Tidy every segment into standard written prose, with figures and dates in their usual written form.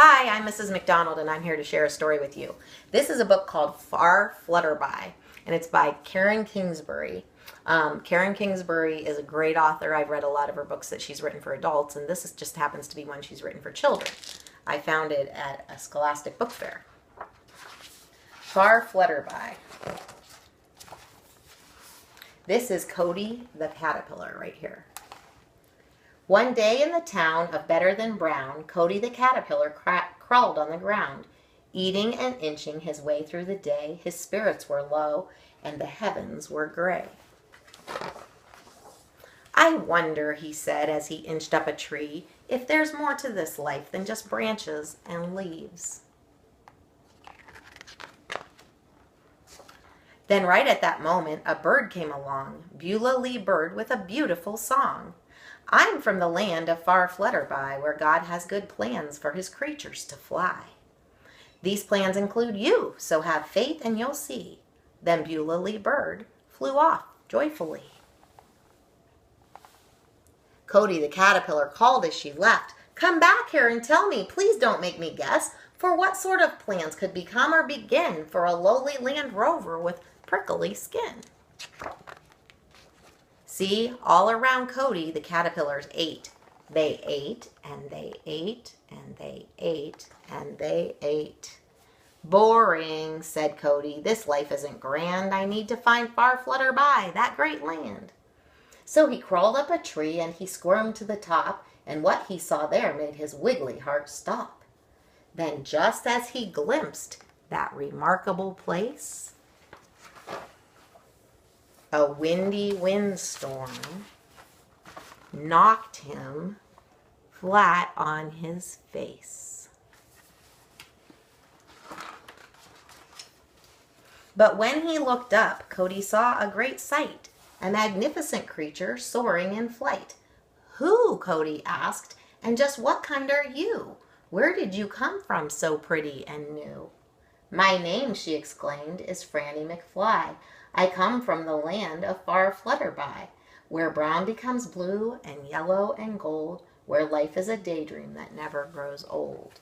Hi, I'm Mrs. McDonald, and I'm here to share a story with you. This is a book called Flutterby, and it's by Karen Kingsbury. Karen Kingsbury is a great author. I've read a lot of her books that she's written for adults, and just happens to be one she's written for children. I found it at a Scholastic book fair. Flutterby. This is Cody the caterpillar right here. One day in the town of Better Than Brown, Cody the caterpillar crawled on the ground. Eating and inching his way through the day, his spirits were low and the heavens were gray. I wonder, he said as he inched up a tree, if there's more to this life than just branches and leaves. Then right at that moment, a bird came along, Beulah Lee Bird with a beautiful song. I'm from the land of Flutterby, where God has good plans for his creatures to fly. These plans include you, so have faith and you'll see. Then Beulah Lee Bird flew off joyfully. Cody the caterpillar called as she left. Come back here and tell me, please don't make me guess, for what sort of plans could become or begin for a lowly land rover with prickly skin? See, all around Cody, the caterpillars ate. They ate, and they ate, and they ate, and they ate. Boring, said Cody. This life isn't grand. I need to find Flutterby, that great land. So he crawled up a tree, and he squirmed to the top, and what he saw there made his wiggly heart stop. Then just as he glimpsed that remarkable place, a windy windstorm knocked him flat on his face. But when he looked up, Cody saw a great sight, a magnificent creature soaring in flight. Who? Cody asked, and just what kind are you? Where did you come from so pretty and new? My name, she exclaimed, is Franny McFly. I come from the land of Flutterby, where brown becomes blue and yellow and gold, where life is a daydream that never grows old.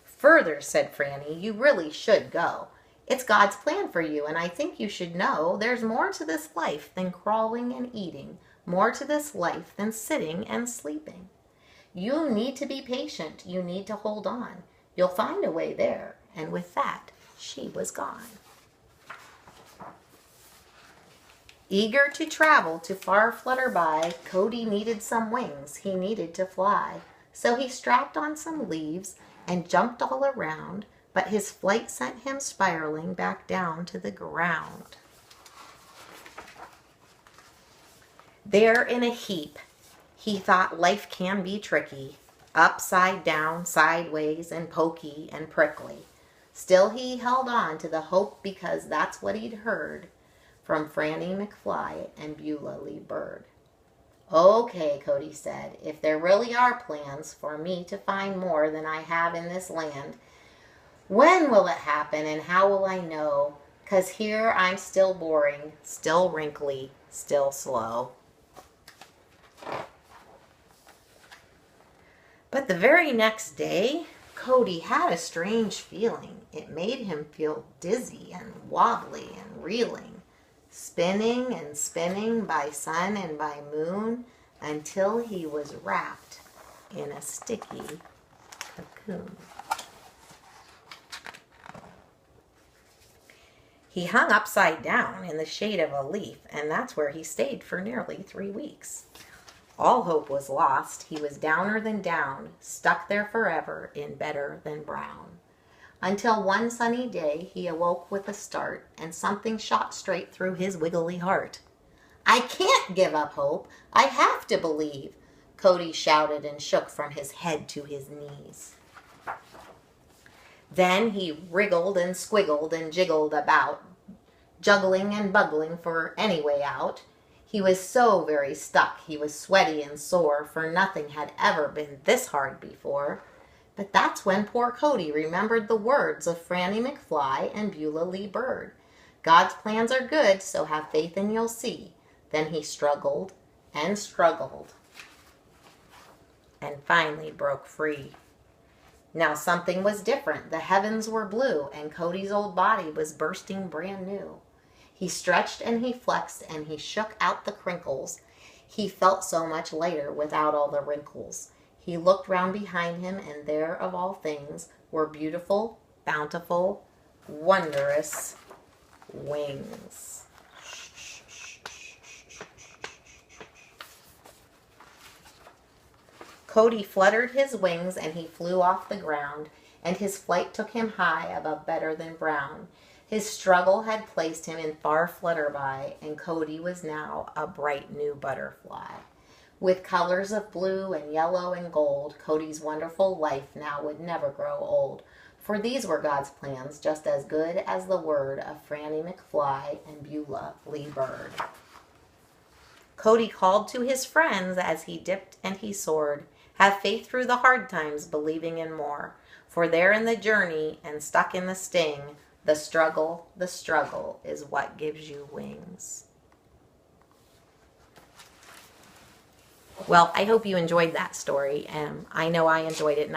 Further, said Franny, you really should go. It's God's plan for you, and I think you should know there's more to this life than crawling and eating, more to this life than sitting and sleeping. You need to be patient. You need to hold on. You'll find a way there. And with that, she was gone. Eager to travel to Flutterby, Cody needed some wings. He needed to fly. So he strapped on some leaves and jumped all around, but his flight sent him spiraling back down to the ground. There in a heap, he thought life can be tricky, upside down, sideways, and pokey and prickly. Still he held on to the hope because that's what he'd heard from Franny McFly and Beulah Lee Bird. Okay, Cody said, if there really are plans for me to find more than I have in this land, when will it happen and how will I know? 'Cause here I'm still boring, still wrinkly, still slow. But the very next day, Cody had a strange feeling. It made him feel dizzy and wobbly and reeling, spinning and spinning by sun and by moon until he was wrapped in a sticky cocoon. He hung upside down in the shade of a leaf, and that's where he stayed for nearly 3 weeks. All hope was lost. He was downer than down, stuck there forever in Better Than Brown. Until one sunny day he awoke with a start, and something shot straight through his wiggly heart. I can't give up hope. I have to believe, Cody shouted and shook from his head to his knees. Then he wriggled and squiggled and jiggled about, juggling and bugling for any way out. He was so very stuck, he was sweaty and sore, for nothing had ever been this hard before. But that's when poor Cody remembered the words of Franny McFly and Beulah Lee Bird. God's plans are good, so have faith and you'll see. Then he struggled and struggled. and finally broke free. Now something was different. The heavens were blue, and Cody's old body was bursting brand new. He stretched and he flexed and he shook out the crinkles. He felt so much lighter without all the wrinkles. He looked round behind him, and there of all things were beautiful, bountiful, wondrous wings. Cody fluttered his wings and he flew off the ground, and his flight took him high above better than brown. His struggle had placed him in far Flutterby, and Cody was now a bright new butterfly. With colors of blue and yellow and gold, Cody's wonderful life now would never grow old. For these were God's plans, just as good as the word of Franny McFly and Beulah Lee Bird. Cody called to his friends as he dipped and he soared. Have faith through the hard times, believing in more. For there in the journey and stuck in the sting, the struggle is what gives you wings. Well, I hope you enjoyed that story. I know I enjoyed it, and I